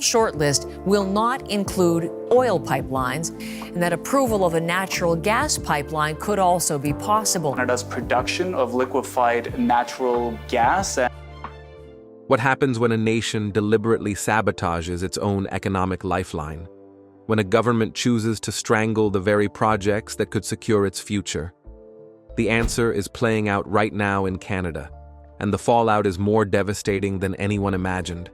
shortlist will not include oil pipelines, and that approval of a natural gas pipeline could also be possible. Canada's production of liquefied natural gas. What happens when a nation deliberately sabotages its own economic lifeline? When a government chooses to strangle the very projects that could secure its future? The answer is playing out right now in Canada, and the fallout is more devastating than anyone imagined.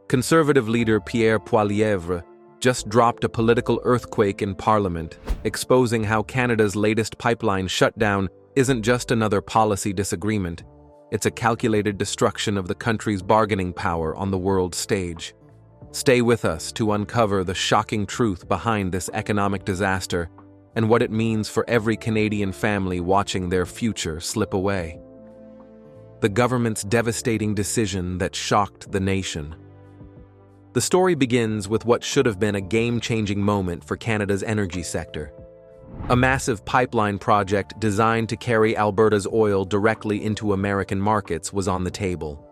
Conservative leader Pierre Poilievre just dropped a political earthquake in Parliament, exposing how Canada's latest pipeline shutdown isn't just another policy disagreement. It's a calculated destruction of the country's bargaining power on the world stage. Stay with us to uncover the shocking truth behind this economic disaster and what it means for every Canadian family watching their future slip away. The government's devastating decision that shocked the nation. The story begins with what should have been a game-changing moment for Canada's energy sector. A massive pipeline project designed to carry Alberta's oil directly into American markets was on the table.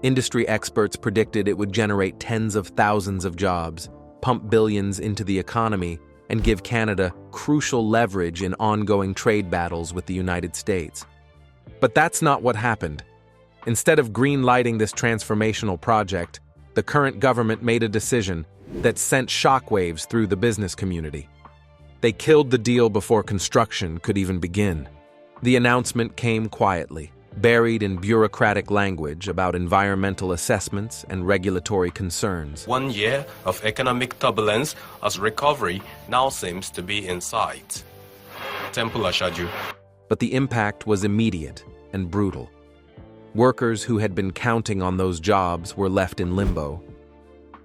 Industry experts predicted it would generate tens of thousands of jobs, pump billions into the economy, and give Canada crucial leverage in ongoing trade battles with the United States. But that's not what happened. Instead of green-lighting this transformational project, the current government made a decision that sent shockwaves through the business community. They killed the deal before construction could even begin. The announcement came quietly, buried in bureaucratic language about environmental assessments and regulatory concerns. 1 year of economic turbulence as recovery now seems to be in sight. Temple Ashaju. But the impact was immediate and brutal. Workers who had been counting on those jobs were left in limbo.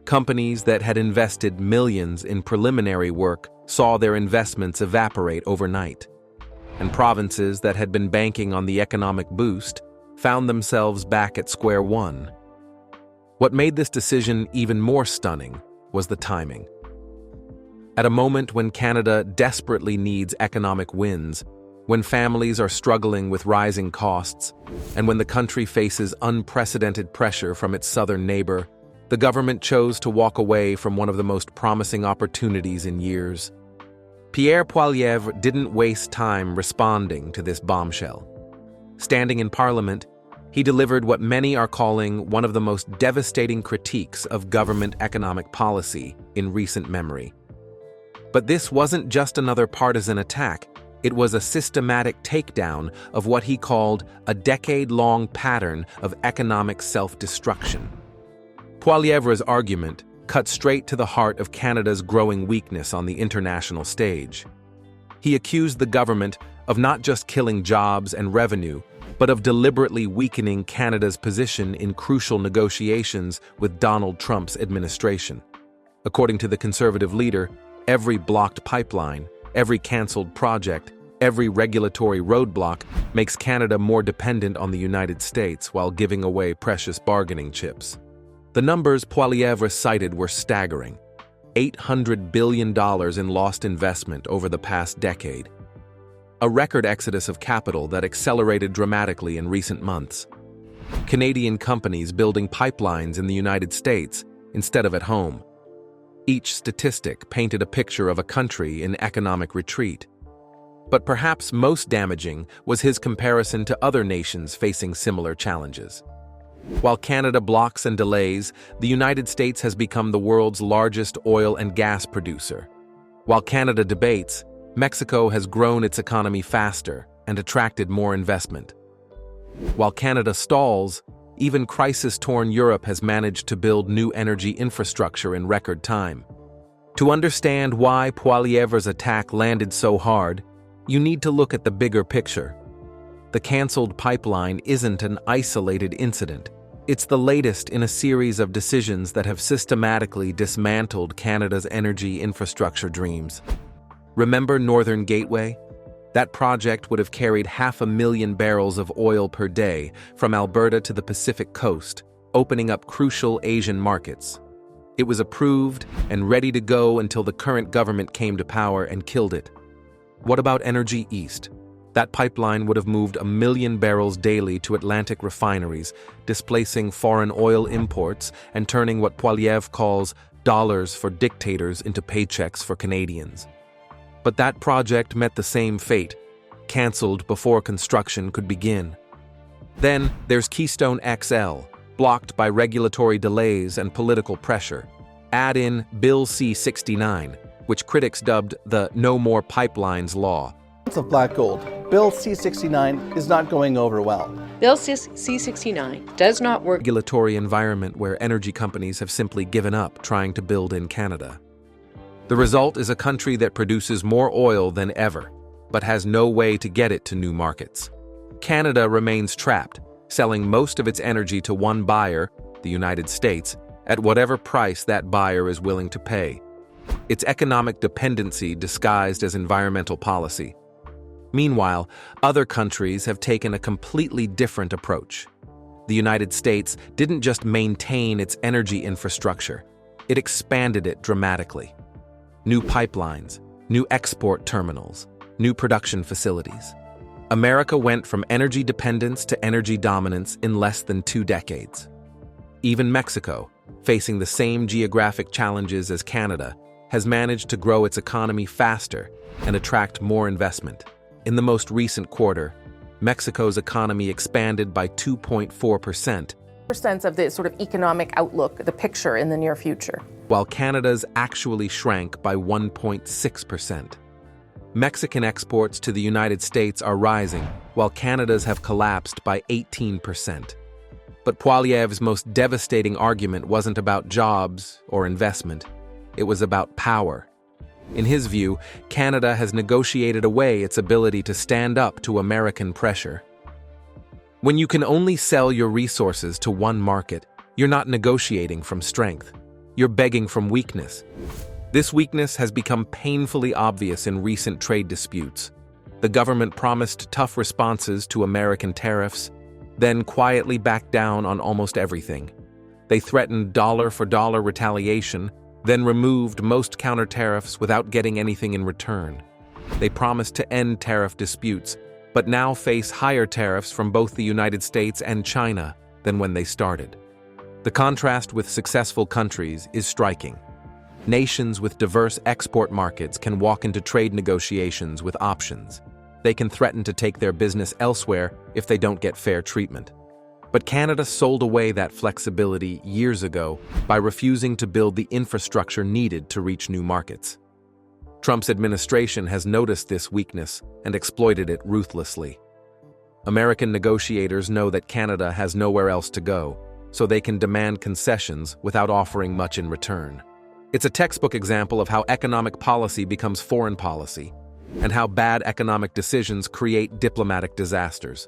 Companies that had invested millions in preliminary work saw their investments evaporate overnight. And provinces that had been banking on the economic boost found themselves back at square one. What made this decision even more stunning was the timing. At a moment when Canada desperately needs economic wins, when families are struggling with rising costs, and when the country faces unprecedented pressure from its southern neighbor, the government chose to walk away from one of the most promising opportunities in years. Pierre Poilievre didn't waste time responding to this bombshell. Standing in Parliament, he delivered what many are calling one of the most devastating critiques of government economic policy in recent memory. But this wasn't just another partisan attack. It was a systematic takedown of what he called a decade-long pattern of economic self-destruction. Poilievre's argument cut straight to the heart of Canada's growing weakness on the international stage. He accused the government of not just killing jobs and revenue, but of deliberately weakening Canada's position in crucial negotiations with Donald Trump's administration. According to the Conservative leader, every blocked pipeline, every cancelled project, every regulatory roadblock makes Canada more dependent on the United States while giving away precious bargaining chips. The numbers Poilievre cited were staggering: $800 billion in lost investment over the past decade. A record exodus of capital that accelerated dramatically in recent months. Canadian companies building pipelines in the United States instead of at home. Each statistic painted a picture of a country in economic retreat. But perhaps most damaging was his comparison to other nations facing similar challenges. While Canada blocks and delays, the United States has become the world's largest oil and gas producer. While Canada debates, Mexico has grown its economy faster and attracted more investment. While Canada stalls, even crisis-torn Europe has managed to build new energy infrastructure in record time. To understand why Poilievre's attack landed so hard, you need to look at the bigger picture. The cancelled pipeline isn't an isolated incident. It's the latest in a series of decisions that have systematically dismantled Canada's energy infrastructure dreams. Remember Northern Gateway? That project would have carried 500,000 barrels of oil per day from Alberta to the Pacific coast, opening up crucial Asian markets. It was approved and ready to go until the current government came to power and killed it. What about Energy East? That pipeline would have moved 1 million barrels daily to Atlantic refineries, displacing foreign oil imports and turning what Poilievre calls dollars for dictators into paychecks for Canadians. But that project met the same fate, cancelled before construction could begin. Then there's Keystone XL, blocked by regulatory delays and political pressure. Add in Bill C-69, which critics dubbed the No More Pipelines Law. Of black gold, Bill C-69 is not going over well. Bill C-69 does not work. Regulatory environment where energy companies have simply given up trying to build in Canada. The result is a country that produces more oil than ever, but has no way to get it to new markets. Canada remains trapped, selling most of its energy to one buyer, the United States, at whatever price that buyer is willing to pay. It's economic dependency disguised as environmental policy. Meanwhile, other countries have taken a completely different approach. The United States didn't just maintain its energy infrastructure, it expanded it dramatically. New pipelines, new export terminals, new production facilities. America went from energy dependence to energy dominance in less than 2 decades. Even Mexico, facing the same geographic challenges as Canada, has managed to grow its economy faster and attract more investment. In the most recent quarter, Mexico's economy expanded by 2.4%, sense of the sort of economic outlook, the picture in the near future. while Canada's actually shrank by 1.6%. Mexican exports to the United States are rising, while Canada's have collapsed by 18%. But Poilievre's most devastating argument wasn't about jobs or investment. It was about power. In his view, Canada has negotiated away its ability to stand up to American pressure. When you can only sell your resources to one market, you're not negotiating from strength. You're begging from weakness. This weakness has become painfully obvious in recent trade disputes. The government promised tough responses to American tariffs, then quietly backed down on almost everything. They threatened dollar-for-dollar retaliation, then removed most counter-tariffs without getting anything in return. They promised to end tariff disputes, but now face higher tariffs from both the United States and China than when they started. The contrast with successful countries is striking. Nations with diverse export markets can walk into trade negotiations with options. They can threaten to take their business elsewhere if they don't get fair treatment. But Canada sold away that flexibility years ago by refusing to build the infrastructure needed to reach new markets. Trump's administration has noticed this weakness and exploited it ruthlessly. American negotiators know that Canada has nowhere else to go, so they can demand concessions without offering much in return. It's a textbook example of how economic policy becomes foreign policy, and how bad economic decisions create diplomatic disasters.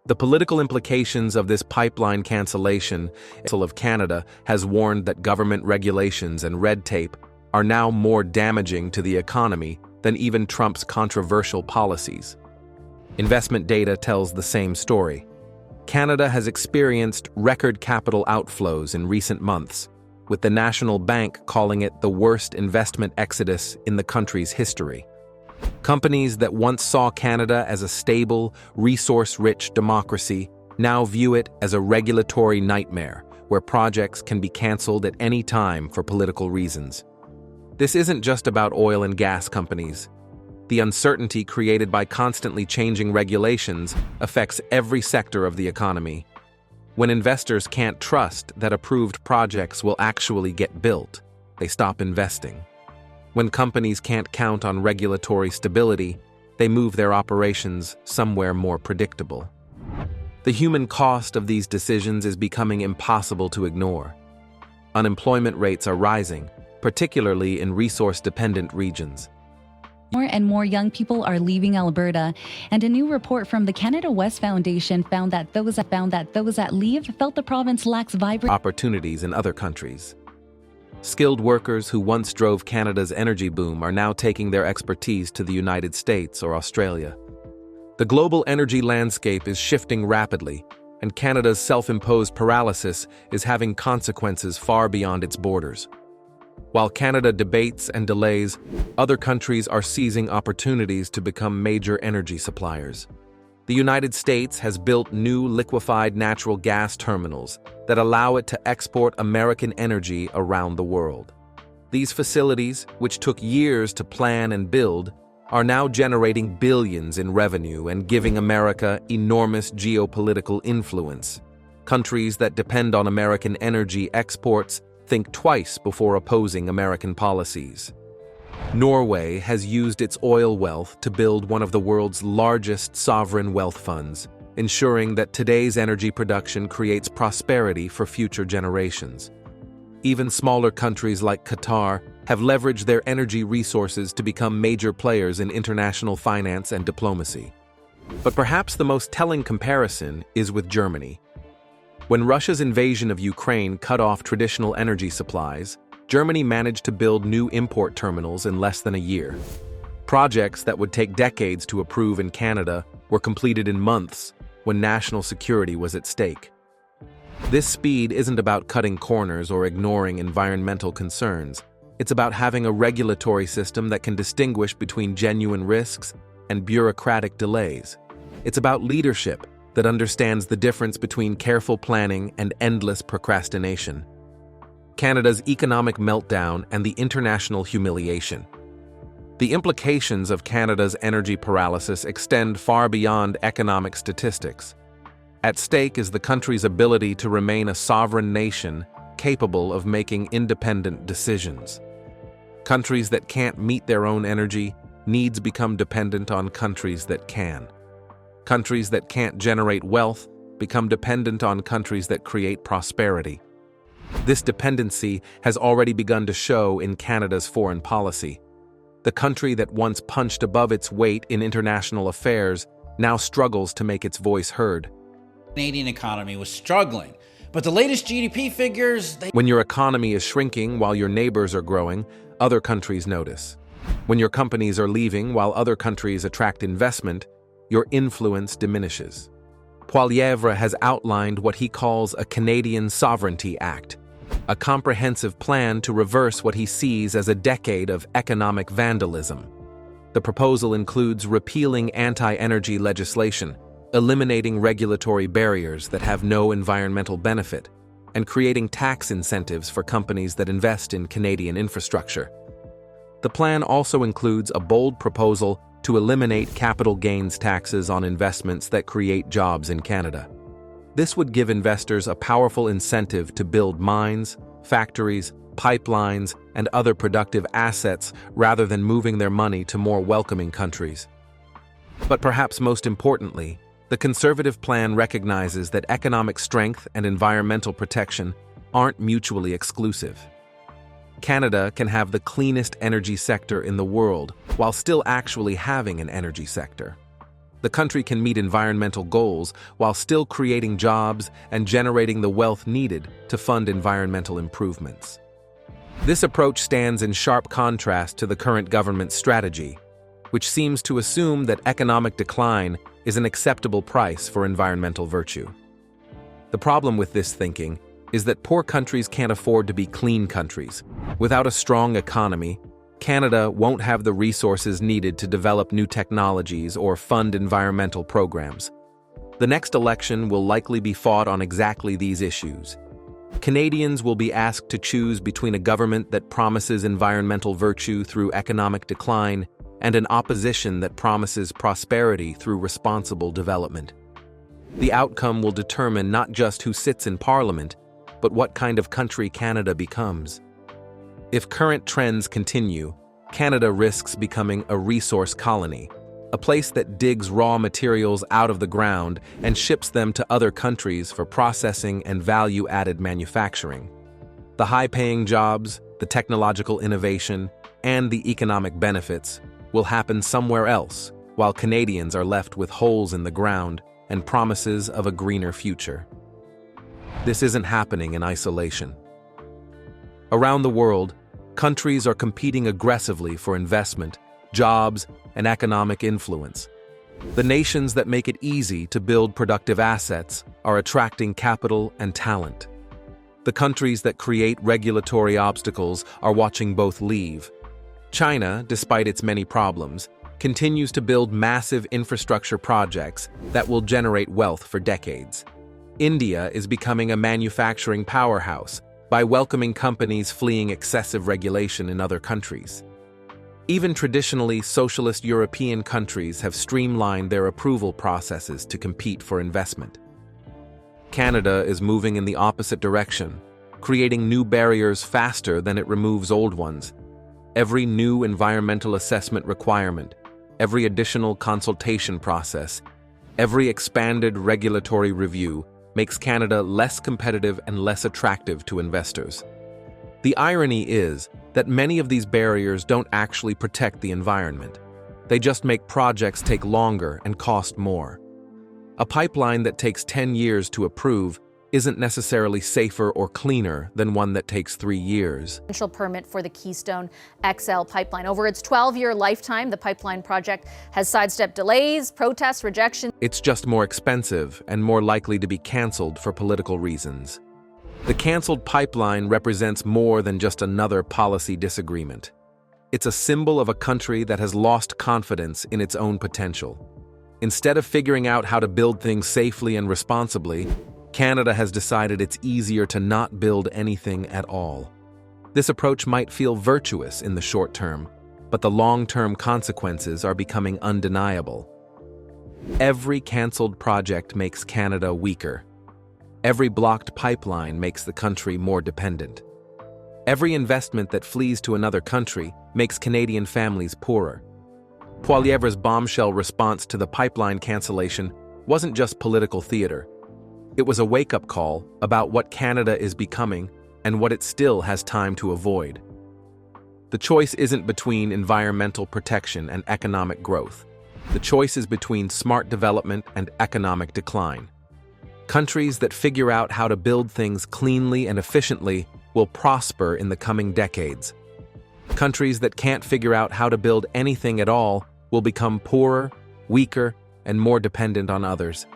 The political implications of this pipeline cancellation of Canada has warned that government regulations and red tape are now more damaging to the economy than even Trump's controversial policies. Investment data tells the same story. Canada has experienced record capital outflows in recent months, with the National Bank calling it the worst investment exodus in the country's history. Companies that once saw Canada as a stable, resource-rich democracy now view it as a regulatory nightmare where projects can be cancelled at any time for political reasons. This isn't just about oil and gas companies. The uncertainty created by constantly changing regulations affects every sector of the economy. When investors can't trust that approved projects will actually get built, they stop investing. When companies can't count on regulatory stability, they move their operations somewhere more predictable. The human cost of these decisions is becoming impossible to ignore. Unemployment rates are rising, particularly in resource-dependent regions. More and more young people are leaving Alberta, and a new report from the Canada West Foundation found that those that leave felt the province lacks vibrant Opportunities in other countries. Skilled workers who once drove Canada's energy boom are now taking their expertise to the United States or Australia. The global energy landscape is shifting rapidly, and Canada's self-imposed paralysis is having consequences far beyond its borders. While Canada debates and delays, other countries are seizing opportunities to become major energy suppliers. The United States has built new liquefied natural gas terminals that allow it to export American energy around the world. These facilities, which took years to plan and build, are now generating billions in revenue and giving America enormous geopolitical influence. Countries that depend on American energy exports think twice before opposing American policies. Norway has used its oil wealth to build one of the world's largest sovereign wealth funds, ensuring that today's energy production creates prosperity for future generations. Even smaller countries like Qatar have leveraged their energy resources to become major players in international finance and diplomacy. But perhaps the most telling comparison is with Germany. When Russia's invasion of Ukraine cut off traditional energy supplies, Germany managed to build new import terminals in less than a year. Projects that would take decades to approve in Canada were completed in months when national security was at stake. This speed isn't about cutting corners or ignoring environmental concerns. It's about having a regulatory system that can distinguish between genuine risks and bureaucratic delays. It's about leadership that understands the difference between careful planning and endless procrastination. Canada's economic meltdown and the international humiliation. The implications of Canada's energy paralysis extend far beyond economic statistics. At stake is the country's ability to remain a sovereign nation capable of making independent decisions. Countries that can't meet their own energy needs become dependent on countries that can. Countries that can't generate wealth become dependent on countries that create prosperity. This dependency has already begun to show in Canada's foreign policy. The country that once punched above its weight in international affairs now struggles to make its voice heard. The Canadian economy was struggling, but the latest GDP figures, When your economy is shrinking while your neighbors are growing, other countries notice. When your companies are leaving while other countries attract investment, your influence diminishes. Poilievre has outlined what he calls a Canadian Sovereignty Act, a comprehensive plan to reverse what he sees as a decade of economic vandalism. The proposal includes repealing anti-energy legislation, eliminating regulatory barriers that have no environmental benefit, and creating tax incentives for companies that invest in Canadian infrastructure. The plan also includes a bold proposal to eliminate capital gains taxes on investments that create jobs in Canada. This would give investors a powerful incentive to build mines, factories, pipelines, and other productive assets rather than moving their money to more welcoming countries. But perhaps most importantly, the Conservative plan recognizes that economic strength and environmental protection aren't mutually exclusive. Canada can have the cleanest energy sector in the world while still actually having an energy sector. The country can meet environmental goals while still creating jobs and generating the wealth needed to fund environmental improvements. This approach stands in sharp contrast to the current government's strategy, which seems to assume that economic decline is an acceptable price for environmental virtue. The problem with this thinking is that poor countries can't afford to be clean countries. Without a strong economy, Canada won't have the resources needed to develop new technologies or fund environmental programs. The next election will likely be fought on exactly these issues. Canadians will be asked to choose between a government that promises environmental virtue through economic decline and an opposition that promises prosperity through responsible development. The outcome will determine not just who sits in Parliament, but what kind of country Canada becomes. If current trends continue, Canada risks becoming a resource colony, a place that digs raw materials out of the ground and ships them to other countries for processing and value-added manufacturing. The high-paying jobs, the technological innovation, and the economic benefits will happen somewhere else, while Canadians are left with holes in the ground and promises of a greener future. This isn't happening in isolation. Around the world, countries are competing aggressively for investment, jobs, and economic influence. The nations that make it easy to build productive assets are attracting capital and talent. The countries that create regulatory obstacles are watching both leave. China, despite its many problems, continues to build massive infrastructure projects that will generate wealth for decades. India is becoming a manufacturing powerhouse by welcoming companies fleeing excessive regulation in other countries. Even traditionally socialist European countries have streamlined their approval processes to compete for investment. Canada is moving in the opposite direction, creating new barriers faster than it removes old ones. Every new environmental assessment requirement, every additional consultation process, every expanded regulatory review makes Canada less competitive and less attractive to investors. The irony is that many of these barriers don't actually protect the environment. They just make projects take longer and cost more. A pipeline that takes 10 years to approve isn't necessarily safer or cleaner than one that takes 3 years. Potential permit for the Keystone XL pipeline. Over its 12-year lifetime, the pipeline project has sidestepped delays, protests, rejection. It's just more expensive and more likely to be canceled for political reasons. The canceled pipeline represents more than just another policy disagreement. It's a symbol of a country that has lost confidence in its own potential. Instead of figuring out how to build things safely and responsibly, Canada has decided it's easier to not build anything at all. This approach might feel virtuous in the short term, but the long-term consequences are becoming undeniable. Every canceled project makes Canada weaker. Every blocked pipeline makes the country more dependent. Every investment that flees to another country makes Canadian families poorer. Poilievre's bombshell response to the pipeline cancellation wasn't just political theater. It was a wake-up call about what Canada is becoming and what it still has time to avoid. The choice isn't between environmental protection and economic growth. The choice is between smart development and economic decline. Countries that figure out how to build things cleanly and efficiently will prosper in the coming decades. Countries that can't figure out how to build anything at all will become poorer, weaker, and more dependent on others.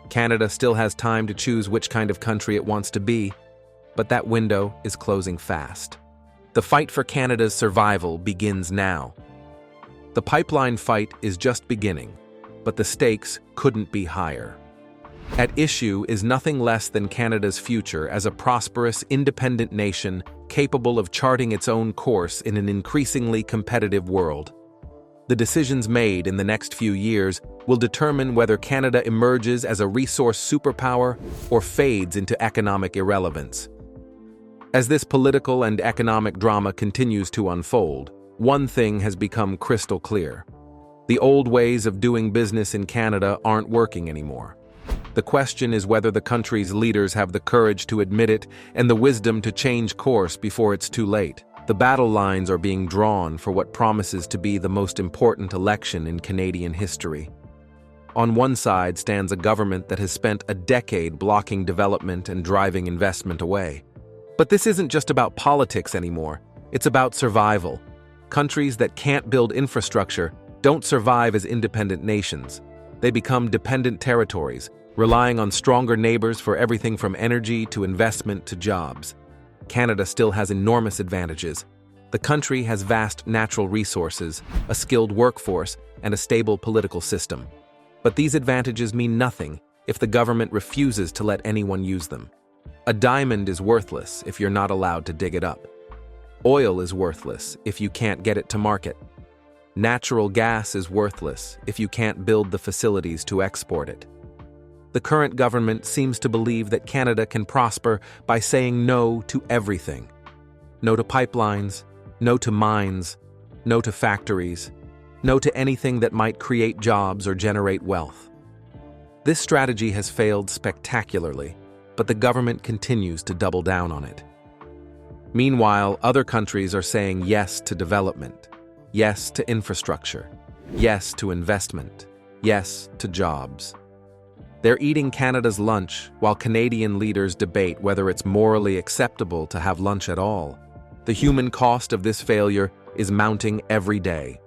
Canada still has time to choose which kind of country it wants to be, but that window is closing fast. The fight for Canada's survival begins now. The pipeline fight is just beginning, but the stakes couldn't be higher. At issue is nothing less than Canada's future as a prosperous, independent nation capable of charting its own course in an increasingly competitive world. The decisions made in the next few years will determine whether Canada emerges as a resource superpower or fades into economic irrelevance. As this political and economic drama continues to unfold, one thing has become crystal clear. The old ways of doing business in Canada aren't working anymore. The question is whether the country's leaders have the courage to admit it and the wisdom to change course before it's too late. The battle lines are being drawn for what promises to be the most important election in Canadian history. On one side stands a government that has spent a decade blocking development and driving investment away. But this isn't just about politics anymore. It's about survival. Countries that can't build infrastructure don't survive as independent nations. They become dependent territories, relying on stronger neighbors for everything from energy to investment to jobs. Canada still has enormous advantages. The country has vast natural resources, a skilled workforce, and a stable political system. But these advantages mean nothing if the government refuses to let anyone use them. A diamond is worthless if you're not allowed to dig it up. Oil is worthless if you can't get it to market. Natural gas is worthless if you can't build the facilities to export it. The current government seems to believe that Canada can prosper by saying no to everything. No to pipelines, no to mines, no to factories, no to anything that might create jobs or generate wealth. This strategy has failed spectacularly, but the government continues to double down on it. Meanwhile, other countries are saying yes to development, yes to infrastructure, yes to investment, yes to jobs. They're eating Canada's lunch while Canadian leaders debate whether it's morally acceptable to have lunch at all. The human cost of this failure is mounting every day.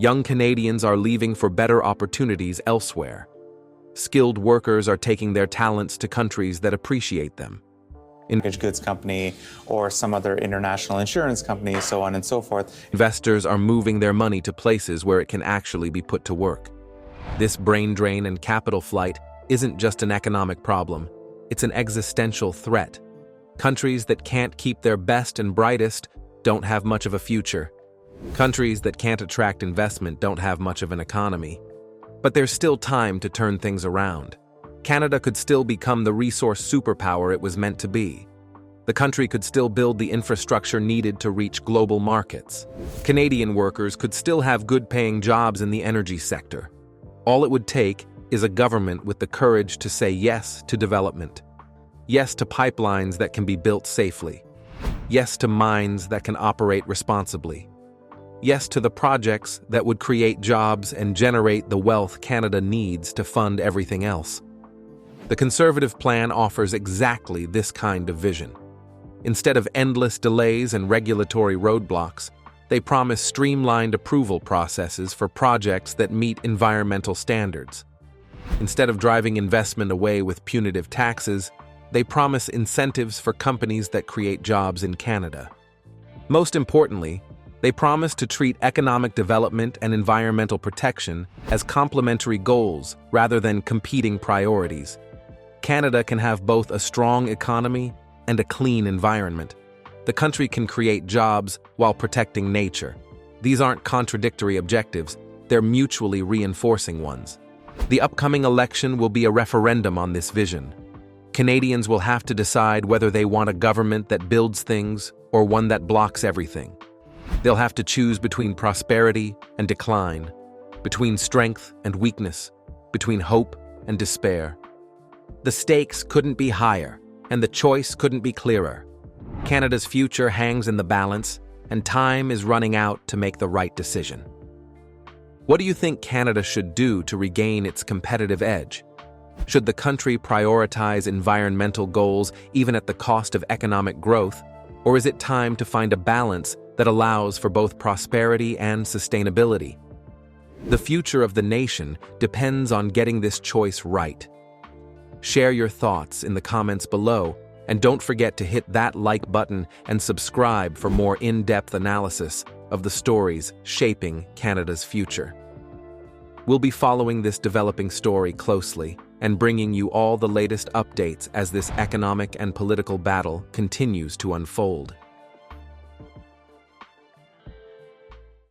Young Canadians are leaving for better opportunities elsewhere. Skilled workers are taking their talents to countries that appreciate them. packaged goods company or some other international insurance company, so on and so forth. Investors are moving their money to places where it can actually be put to work. This brain drain and capital flight isn't just an economic problem, it's an existential threat. Countries that can't keep their best and brightest don't have much of a future. Countries that can't attract investment don't have much of an economy. But there's still time to turn things around. Canada could still become the resource superpower it was meant to be. The country could still build the infrastructure needed to reach global markets. Canadian workers could still have good-paying jobs in the energy sector. All it would take is a government with the courage to say yes to development. Yes to pipelines that can be built safely. Yes to mines that can operate responsibly. Yes to the projects that would create jobs and generate the wealth Canada needs to fund everything else. The Conservative plan offers exactly this kind of vision. Instead of endless delays and regulatory roadblocks, they promise streamlined approval processes for projects that meet environmental standards. Instead of driving investment away with punitive taxes, they promise incentives for companies that create jobs in Canada. Most importantly, they promise to treat economic development and environmental protection as complementary goals rather than competing priorities. Canada can have both a strong economy and a clean environment. The country can create jobs while protecting nature. These aren't contradictory objectives, they're mutually reinforcing ones. The upcoming election will be a referendum on this vision. Canadians will have to decide whether they want a government that builds things or one that blocks everything. They'll have to choose between prosperity and decline, between strength and weakness, between hope and despair. The stakes couldn't be higher, and the choice couldn't be clearer. Canada's future hangs in the balance, and time is running out to make the right decision. What do you think Canada should do to regain its competitive edge? Should the country prioritize environmental goals even at the cost of economic growth, or is it time to find a balance that allows for both prosperity and sustainability? The future of the nation depends on getting this choice right. Share your thoughts in the comments below, and don't forget to hit that like button and subscribe for more in-depth analysis of the stories shaping Canada's future. We'll be following this developing story closely and bringing you all the latest updates as this economic and political battle continues to unfold.